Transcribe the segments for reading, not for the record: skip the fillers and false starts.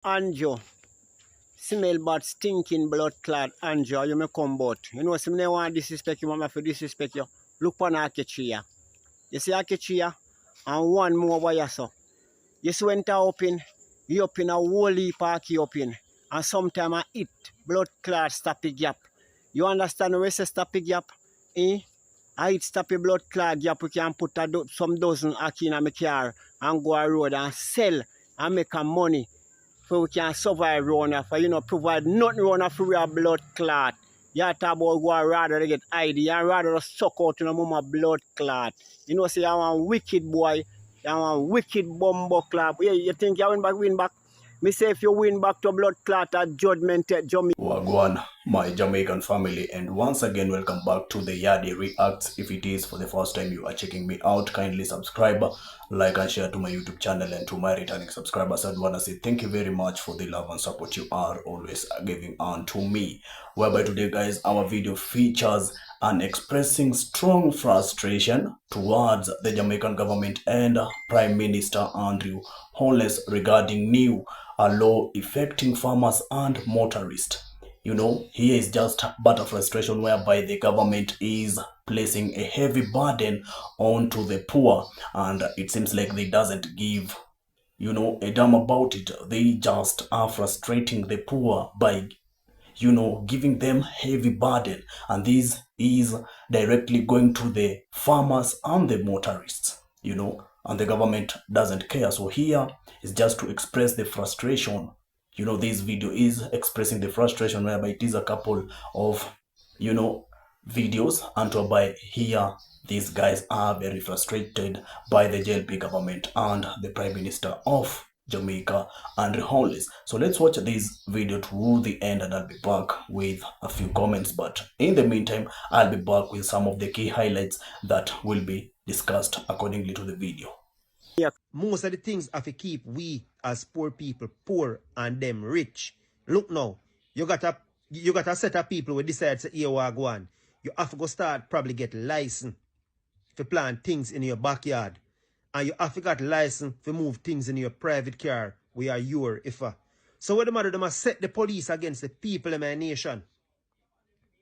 Andrew, smell bad, stinking blood clot Andrew, you may come bout. You know, some never want disrespect you, want me to disrespect you. Look for Akechi. You see Akechi, and one more over here, so. You see when open, you open a whole heap of open. And sometimes I eat blood clot stoppy gap. You understand when we say stoppy gap? I eat stoppy blood clot gap, we can put some dozen aki in my car and go a road and sell and make a money. So we can survive around here, for provide nothing around for real blood clot. You talk about go rather to get ID and rather to suck out mama blood clot. You know, say you want wicked boy, you want wicked bumbo clot. Yeah, you think you win back? Me say if you win back to blood clot at judgment at Jamaica. Wagwan, my Jamaican family, and once again welcome back to the Yadi Reacts. If it is for the first time you are checking me out, kindly subscribe, like and share to my YouTube channel, and to my returning subscribers, I'd want to say thank you very much for the love and support you are always giving on to me. Whereby today, guys, our video features an expressing strong frustration towards the Jamaican government and Prime Minister Andrew Holness regarding new law affecting farmers and motorists. You know, here is just but a frustration whereby the government is placing a heavy burden onto the poor, and it seems like they doesn't give, you know, a damn about it. They just are frustrating the poor by, you know, giving them heavy burden, and this is directly going to the farmers and the motorists, you know, and the government doesn't care. So here is just to express the frustration. You know, this video is expressing the frustration whereby it is a couple of, you know, videos, and whereby here these guys are very frustrated by the JLP government and the Prime Minister of Jamaica, Andrew Holness. So let's watch this video to the end, and I'll be back with a few comments. But in the meantime, I'll be back with some of the key highlights that will be discussed accordingly to the video. Most of the things have to keep we as poor people poor and them rich. Look now, you got a set of people who decide to here go on. You have to go start probably get license to plant things in your backyard. And you have to get license to move things in your private car where you're if So what the matter, they must set the police against the people in my nation.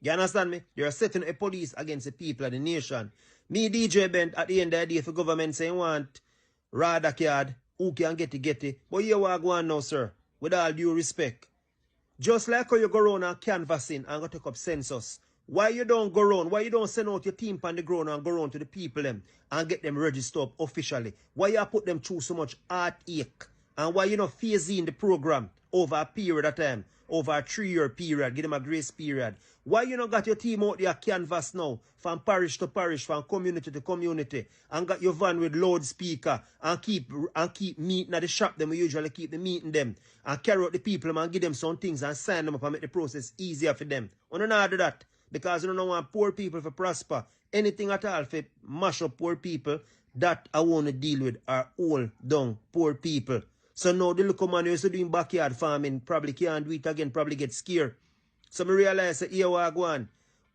You understand me? You're setting a police against the people of the nation. Me, DJ Bent, at the end of the day, if the government say want RADA card, who can get it. But here we go on now, sir. With all due respect. Just like how you go around and canvassing and go take up census. Why you don't go around? Why you don't send out your team on the ground and go around to the people them and get them registered up officially? Why you put them through so much heartache? And why you not phasing the program over a period of time? Over a 3-year period, give them a grace period. Why you not got your team out there canvas now, from parish to parish, from community to community, and got your van with loudspeaker and keep meeting at the shop them we usually keep the meeting them, and carry out the people and give them some things and sign them up and make the process easier for them. We don't do that because we don't want poor people to prosper. Anything at all for mash up poor people, that I want to deal with are all down poor people. So now the little man who used to doing backyard farming probably can't do it again, probably get scared. So I realize that here we go on.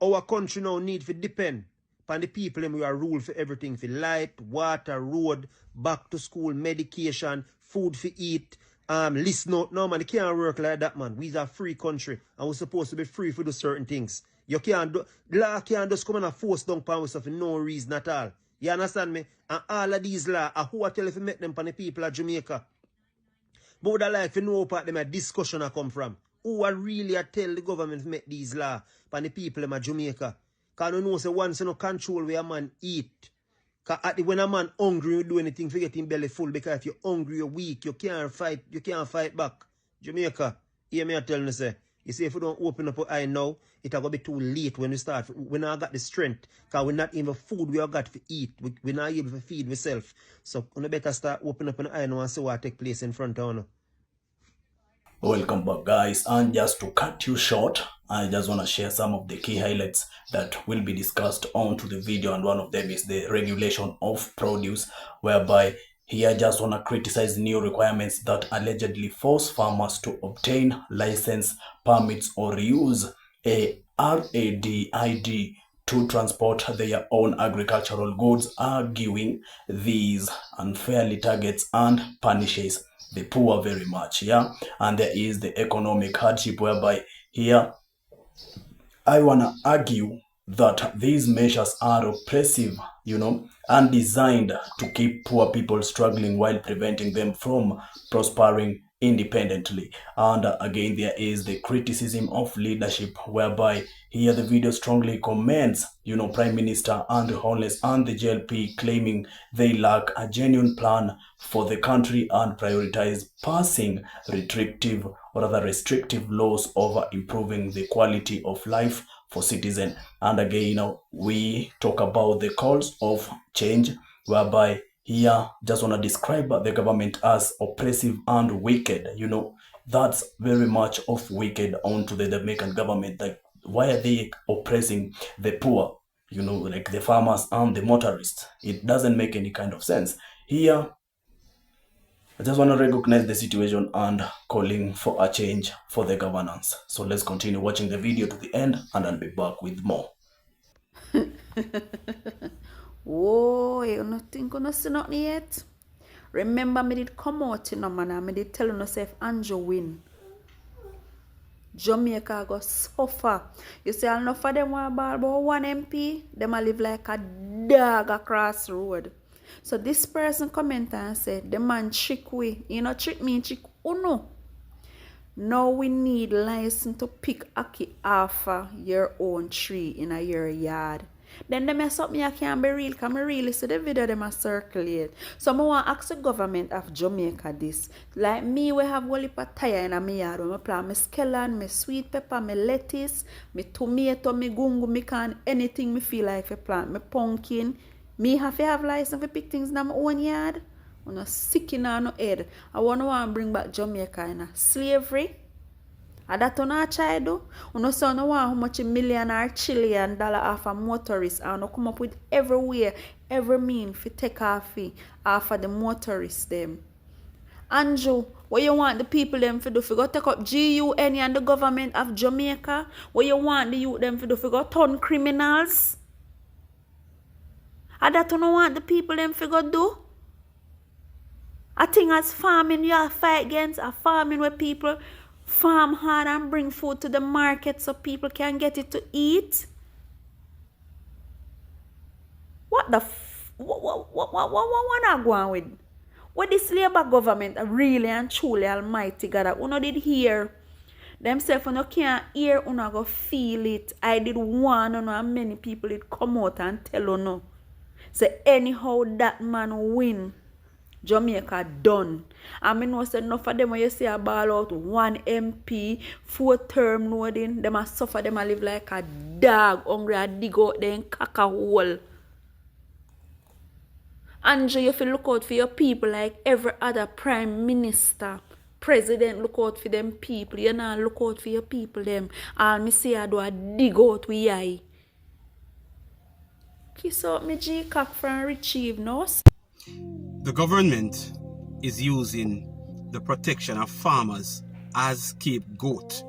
Our country now need to depend upon the people who are rule for everything, for light, water, road, back to school, medication, food for eat, listen out. No man, it can't work like that, man. We are a free country and we're supposed to be free for do certain things. You can't do, law can't just come and force down upon us for no reason at all. You understand me? And all of these laws, who I tell if you make them upon the people of Jamaica. But would I like to know about them a discussion I come from? Who I really tell the government to make these laws for the people in Jamaica? Because you know, say once you no control where a man eat. Because when a man hungry, you do anything to get him belly full. Because if you're hungry, you're weak, you can't fight back. Jamaica, hear me tell you, say, you see, if we don't open up our eye now, it'll go be too late when we start. We not got the strength. Because we're not even food we have got to eat. We're not able to feed ourselves. So we better start opening up an eye now and see what take place in front of us. Welcome back, guys, and just to cut you short, I just want to share some of the key highlights that will be discussed onto the video, and one of them is the regulation of produce, whereby here I just want to criticize new requirements that allegedly force farmers to obtain license, permits, or use a RADA ID to transport their own agricultural goods, arguing these unfairly targets and punishes the poor very much, yeah. And there is the economic hardship, whereby here I wanna argue that these measures are oppressive, and designed to keep poor people struggling while preventing them from prospering independently. And again, there is the criticism of leadership, whereby here the video strongly commends, Prime Minister Andrew Holness and the JLP, claiming they lack a genuine plan for the country and prioritize passing restrictive laws over improving the quality of life for citizens. And again, we talk about the calls of change, whereby here just want to describe the government as oppressive and wicked. That's very much of wicked onto the Jamaican government. Like, why are they oppressing the poor? Like the farmers and the motorists. It doesn't make any kind of sense. Here, I just want to recognize the situation and calling for a change for the governance. So let's continue watching the video to the end, and I'll be back with more. Whoa, you don't think you don't see nothing yet? Remember, me did come out, man, and me did tell you if Andrew win, Jamaica go suffer. You see, enough of them want ball about one MP, them a live like a dog across the road. So this person comment and said, the man trick we. You know, trick me, trick uno. Now we need license to pick aki off your own tree in your yard. Then they mess up me, I can't be real, because I really see the video them a circulate. So I want to ask the government of Jamaica this. Like me, we have a heap of tire in my yard. I plant my scallion, my sweet pepper, my lettuce, my tomato, my gungo, my can, anything me feel like I plant, my pumpkin. Me have to have license to pick things in my own yard. I'm not sick in no head. I want to bring back Jamaica in slavery. And that you not try do. You know, so you want how much $1 million or $1 trillion off a motorist, and you come up with everywhere, every mean to take off of the motorists them. Andrew, what you want the people them to do? If you go take up GUN and the government of Jamaica, what you want the youth them to do? If you go turn criminals? And that you don't want the people them to go do? I think as farming, you have to fight against a farming where people farm hard and bring food to the market so people can get it to eat. What the what I going with? What this Labour government really and truly almighty God that uno did hear themselves, uno can't hear, uno go feel it. I did one, uno and many people did come out and tell uno. Say anyhow that man win, Jamaica done. I mean, no say enough of them when you see a ball out 1 MP, 4-term loading, them a suffer, them a live like a dog, hungry a dig out them cack a hole. Andrew, you feel look out for your people like every other prime minister, president look out for them people. You not look out for your people them. All me say I do a dig out with eye. Kiss out me G cock from retrieve nose. The government is using the protection of farmers as scapegoat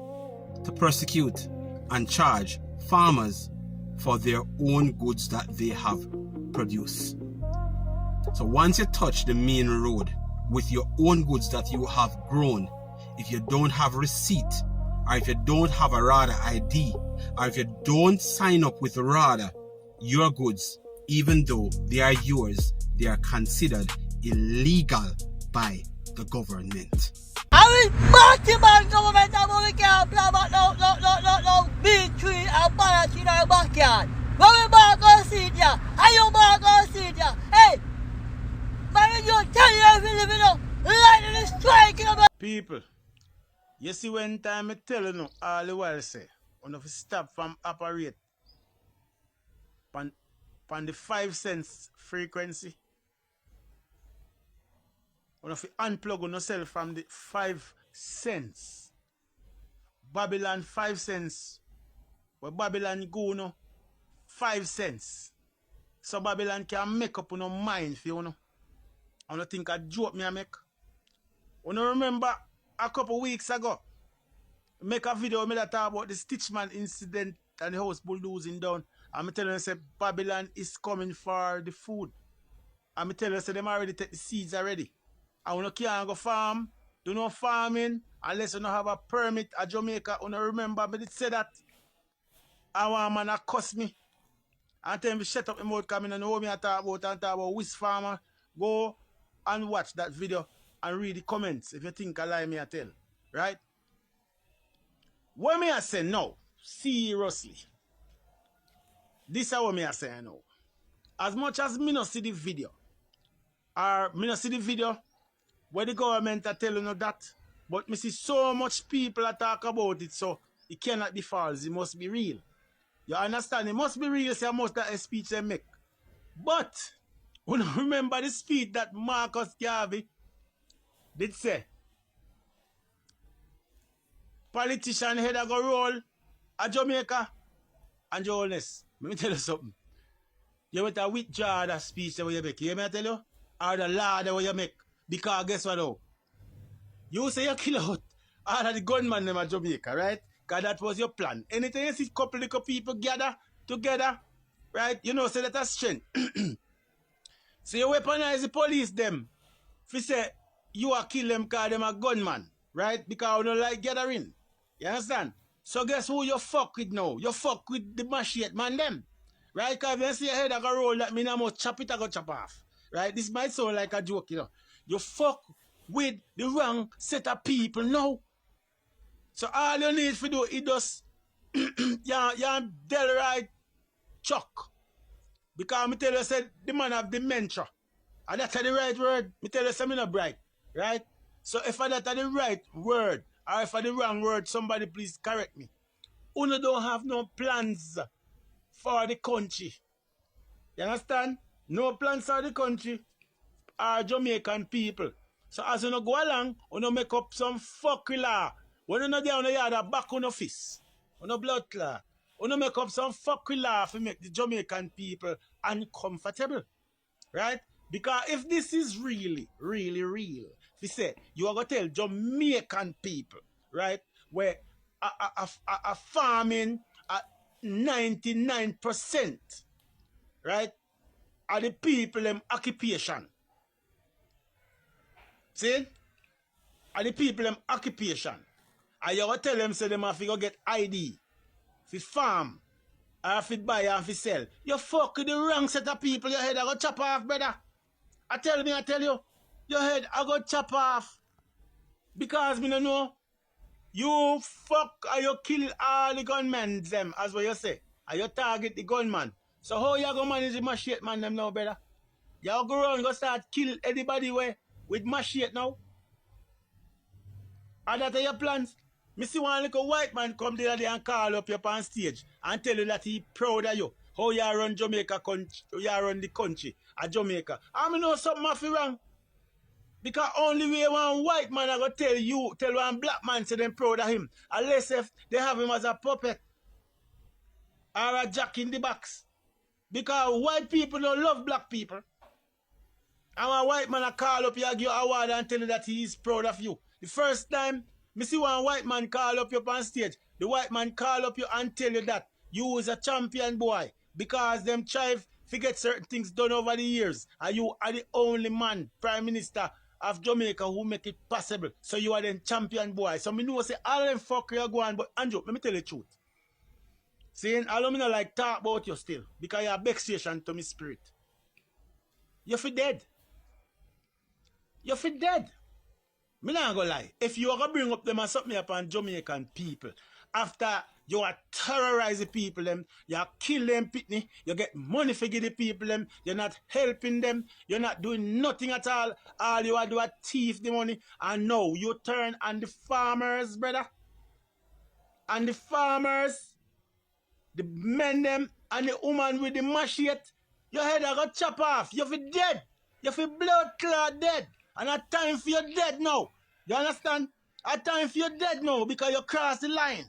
to persecute and charge farmers for their own goods that they have produced. So once you touch the main road with your own goods that you have grown, if you don't have receipt, or if you don't have a RADA ID, or if you don't sign up with RADA, your goods, even though they are yours, they are considered illegal by the government. I will back the man government and we can't play about no big tree and balance in our backyard. When we back on seed ya, and you back on seed ya. Hey, man, you tell you every living up, lightning is striking about. People, you see when time I tell you all the while say, when if you stop from operate on the 5 cents frequency, when if you unplug on yourself from the 5 cents, Babylon 5 cents, where Babylon go no 5 cents. So Babylon can make up on your mind for you. I don't think a joke me I make. You remember a couple weeks ago, make a video me that talk about the Stitchman incident and the house bulldozing down. I'm telling you, say Babylon is coming for the food. I'm telling you, say them already take the seeds already. I want to can't go farm do no farming unless you don't have a permit at Jamaica. You remember me did say that. I want man to cuss me. And tell me shut up my mouth coming and know me I talk about which farmer. Go and watch that video and read the comments if you think I lie me I tell. Right? What me I say no, seriously. This is what me I say now. As much as me not see the video, or me not see the video where the government are telling you that, but me see so much people that talk about it, so it cannot be false, it must be real. You understand? It must be real, so most of the speech they make. But, when you remember the speech that Marcus Garvey did say, politician head a go roll at Jamaica, and Holness, let me tell you something. You better withdraw that speech that you make. You hear me I tell you? Or the law that you make. Because guess what now? You say you kill out all of the gunmen them at Jamaica, right? Because that was your plan. Anything you see couple of people gather together, right? You know, say that that's strength. So you weaponize the police them. If you say you are kill them because them a gunman, right? Because you don't like gathering. You understand? So guess who you fuck with now? You fuck with the machete man them. Right? Because if you see your head I go roll, that means I must chop it, I go chop off. Right? This might sound like a joke, you know. You fuck with the wrong set of people now. So all you need to do is just you're del right chuck. Because I tell you, said the man have dementia. And that's the right word. I tell you, I'm not bright. Right? So if I that's the right word, or if I the wrong word, somebody please correct me. You don't have no plans for the country. You understand? No plans for the country are Jamaican people. So as you go along, you make up some fucking law. When you there on the yard, back on the fist. On the blood clot. You make up some fucking law to make the Jamaican people uncomfortable. Right? Because if this is really, really real, if you say, you are going to tell Jamaican people, right, where a farming, 99%, right, are the people in occupation. See? Are the people in occupation. And you tell them, say them have to go get ID, if farm, or if buy and if sell. You fuck with the wrong set of people, your head I go chop off, brother. I tell you, your head I go chop off. Because me no know. You fuck or you kill all the gunmen them, as what you say. And you target the gunman. So how you go manage the machete man them now, brother? You go around and go start kill anybody with machete now? And that are your plans? Me see one little white man come there and call up you on stage and tell you that he proud of you. How you run Jamaica country, you run the country at Jamaica. I mean know something must be wrong. Because only way one white man I go tell one black man say them proud of him. Unless if they have him as a puppet. Or a jack in the box. Because white people don't love black people. And a white man I call up you, give you a award and tell you that he is proud of you. The first time, me see one white man call up you on stage. The white man call up you and tell you that you was a champion boy. Because them try to get certain things done over the years. And you are the only man, Prime Minister of Jamaica, who make it possible. So you are the champion boy. So me know say all them fuck you go on, but Andrew, let me tell you the truth. Saying all of me not like talk about you still. Because you're a vexation to my spirit. You feel dead. You feel dead. Me not gonna lie. If you are gonna bring up them and something upon Jamaican people, after you are terrorizing people them, you are kill them pitney, you get money for give the people them, you're not helping them, you're not doing nothing at all. All you are do is thief the money, and now you turn on the farmers, brother. And the farmers, the men them, and the woman with the machete, your head are gonna chop off. You feel dead. You feel blood clot dead. And a time for you dead now. You understand? A time for you dead now because you cross the line.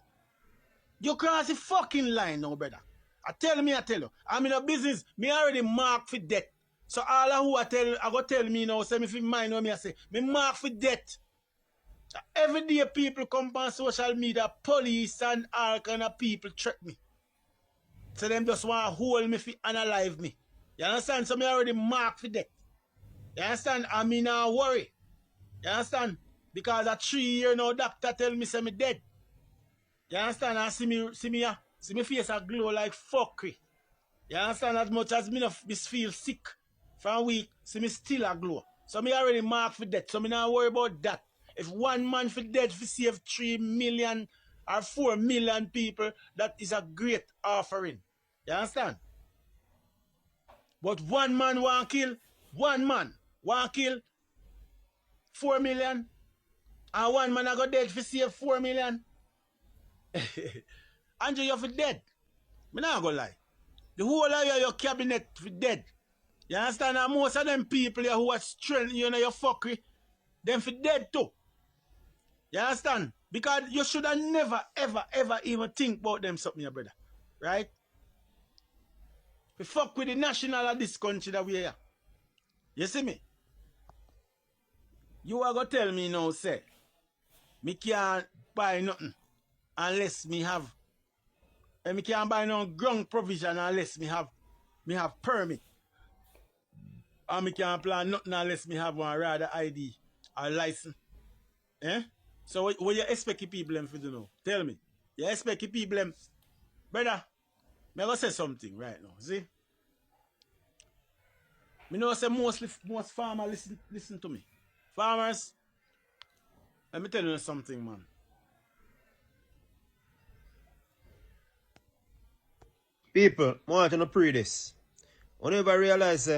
You cross the fucking line now, brother. I tell you. I'm in a business. Me already marked for death. So all of who I go tell me now, say me fi mind what me I say. Me mark for death. Every day people come on social media, police and all kind of people threat me. So them just want to hold me fi unalive me. You understand? So me already marked for death. You understand? I mean, not worry. You understand? Because at 3 years now, doctor tell me say me dead. You understand? And see me face a glow like fuckery. You understand? As much as me feel sick from week, see me still a glow. So me already mark for death. So me not worry about that. If one man for dead for save 3 million or 4 million people, that is a great offering. You understand? But one man want kill 4 million, and one man I got dead for save 4 million. Andrew, you're for dead. Me not gonna lie. The whole of your cabinet for dead. You understand? And most of them people here who are strengthening your fuckery, them for dead too. You understand? Because you should have never, ever even think about them something, your brother. Right? We fuck with the national of this country that we are here. You see me? You are going to tell me now, say, me can't buy nothing unless me have, and me can't buy no ground provision unless me have permit. And me can't plan nothing unless me have one RADA ID or license. Eh? So what you expect the people to do now? Tell me. You expect the people, brother, me going to say something right now. See? Me know say most farmers listen to me. Farmers, let me tell you something, man. People, I want to pray this. I never realize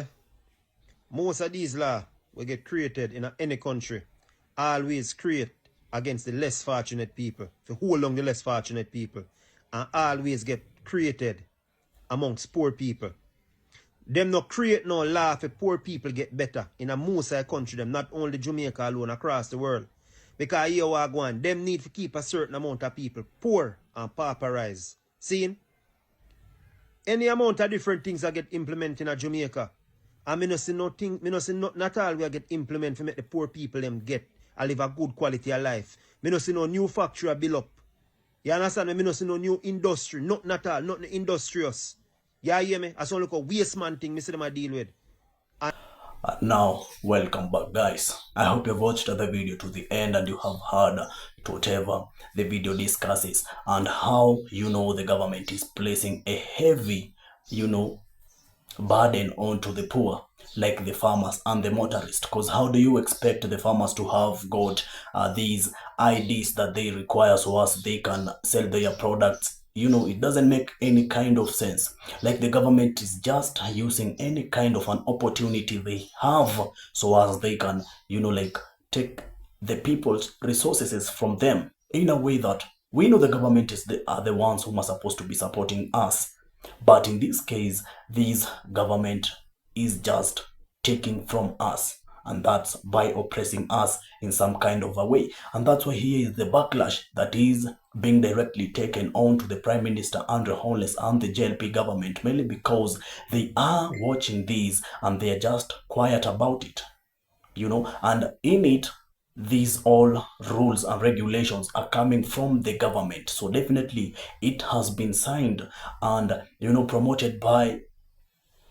most of these laws will get created in any country always create against the less fortunate people, to hold on the less fortunate people, and always get created amongst poor people. Them not create no law for poor people get better in a most of the country, them not only Jamaica alone, across the world. Because here we go on, them need to keep a certain amount of people poor and pauperized. See? Any amount of different things that get implemented in Jamaica, and me no see nothing, not all we get implemented to make the poor people them get and live a good quality of life. Me no see no new factory build up. You understand me? Me no see no new industry, nothing at all, nothing industrious. You hear me? That's only a waste man thing me see them a deal with. Now, welcome back, guys. I hope you've watched the video to the end and you have heard whatever the video discusses and how, the government is placing a heavy, burden onto the poor, like the farmers and the motorists. Because how do you expect the farmers to have got these IDs that they require so as they can sell their products? It doesn't make any kind of sense. Like the government is just using any kind of an opportunity they have so as they can, take the people's resources from them in a way that we know the government are the ones who are supposed to be supporting us. But in this case, this government is just taking from us. And that's by oppressing us in some kind of a way. And that's why here is the backlash that is being directly taken on to the Prime Minister Andrew Holness and the JLP government, mainly because they are watching these and they are just quiet about it. And in it, these all rules and regulations are coming from the government. So definitely it has been signed and, promoted by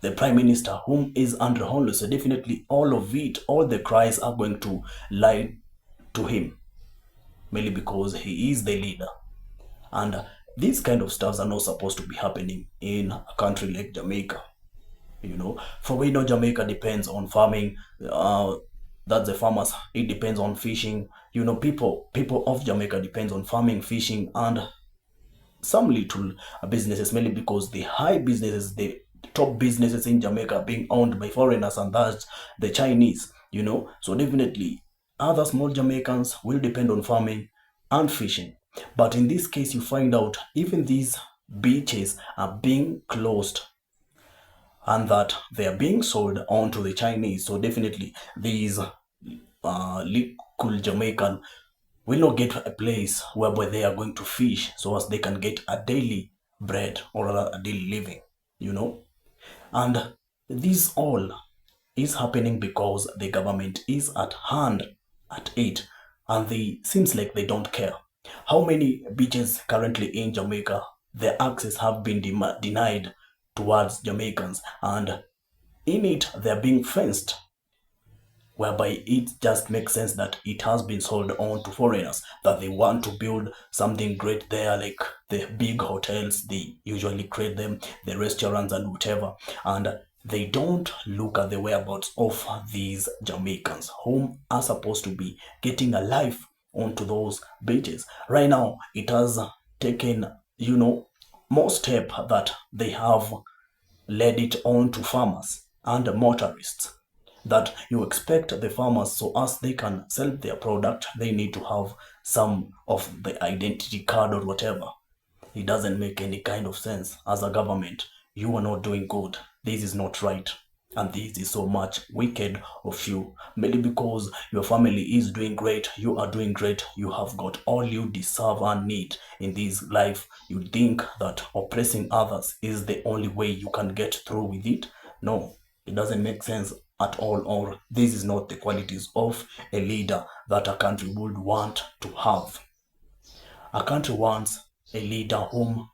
the Prime Minister, whom is Andrew Holness. So definitely all of it, all the cries are going to lie to him, mainly because he is the leader. And these kind of stuffs are not supposed to be happening in a country like Jamaica. For we know Jamaica depends on farming. That's the farmers. It depends on fishing. People of Jamaica depends on farming, fishing, and some little businesses, mainly because the high businesses, the top businesses in Jamaica are being owned by foreigners, and that's the Chinese, So definitely other small Jamaicans will depend on farming and fishing. But in this case, you find out even these beaches are being closed and that they are being sold on to the Chinese. So definitely these little Jamaican will not get a place whereby they are going to fish so as they can get a daily bread or a daily living, And this all is happening because the government is at hand at it, and seems like they don't care. How many beaches currently in Jamaica, the access have been denied towards Jamaicans, and in it they're being fenced. whereby it just makes sense that it has been sold on to foreigners, that they want to build something great there, like the big hotels, they usually create them, the restaurants and whatever, and they don't look at the whereabouts of these Jamaicans whom are supposed to be getting a life onto those beaches. Right now, it has taken, more step that they have led it on to farmers and motorists, that you expect the farmers, so as they can sell their product, they need to have some of the identity card or whatever. It doesn't make any kind of sense. As a government, you are not doing good. This is not right. And this is so much wicked of you, merely because your family is doing great, you are doing great, you have got all you deserve and need in this life. You think that oppressing others is the only way you can get through with it? No, it doesn't make sense at all, or this is not the qualities of a leader that a country would want to have. A country wants a leader whom,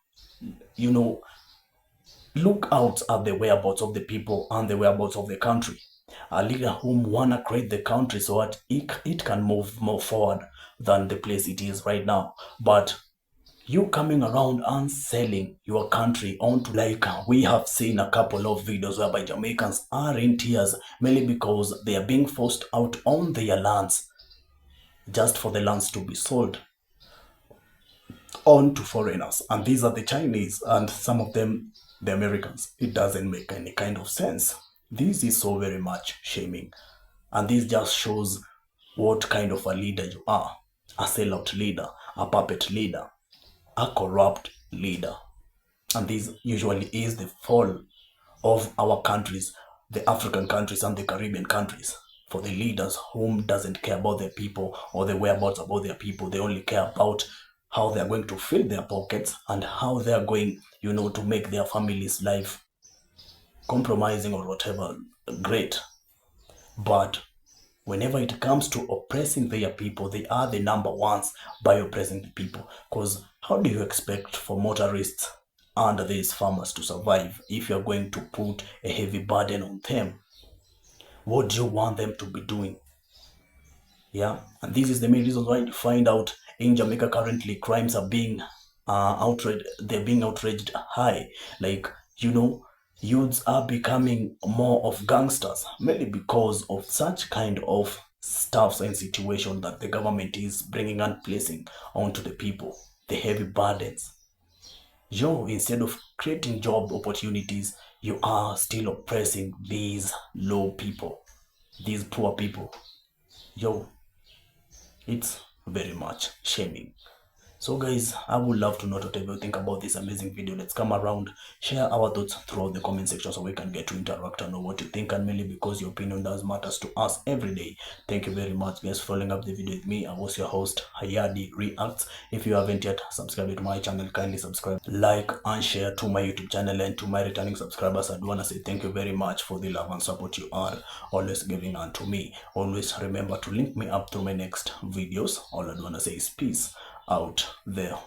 look out at the whereabouts of the people and the whereabouts of the country. A leader whom wanna create the country so that it can move more forward than the place it is right now. But you coming around and selling your country onto, like we have seen a couple of videos whereby Jamaicans are in tears merely because they are being forced out on their lands just for the lands to be sold on to foreigners. And these are the Chinese and some of them the Americans. It doesn't make any kind of sense. This is so very much shaming. And this just shows what kind of a leader you are. A sellout leader, a puppet leader, a corrupt leader. And this usually is the fall of our countries, the African countries and the Caribbean countries. For the leaders whom doesn't care about their people or the whereabouts about their people, they only care about how they're going to fill their pockets and how they're going, to make their family's life compromising or whatever great. But whenever it comes to oppressing their people, they are the number ones by oppressing the people. Because how do you expect for motorists and these farmers to survive if you're going to put a heavy burden on them? What do you want them to be doing? Yeah, and this is the main reason why you find out in Jamaica currently crimes are being outraged. They're being outraged high. Like, youths are becoming more of gangsters, mainly because of such kind of stuffs and situation that the government is bringing and placing onto the people, the heavy burdens. Instead of creating job opportunities, you are still oppressing these low people, these poor people. It's very much shaming. So guys, I would love to know what you think about this amazing video. Let's come around, share our thoughts throughout the comment section so we can get to interact and know what you think, and mainly because your opinion does matters to us every day. Thank you very much guys for following up the video with me. I was your host, Hayadi Reacts. If you haven't yet subscribed to my channel, kindly subscribe, like and share to my YouTube channel. And to my returning subscribers, I do want to say thank you very much for the love and support you are always giving unto me. Always remember to link me up to my next videos. All I do want to say is peace out there.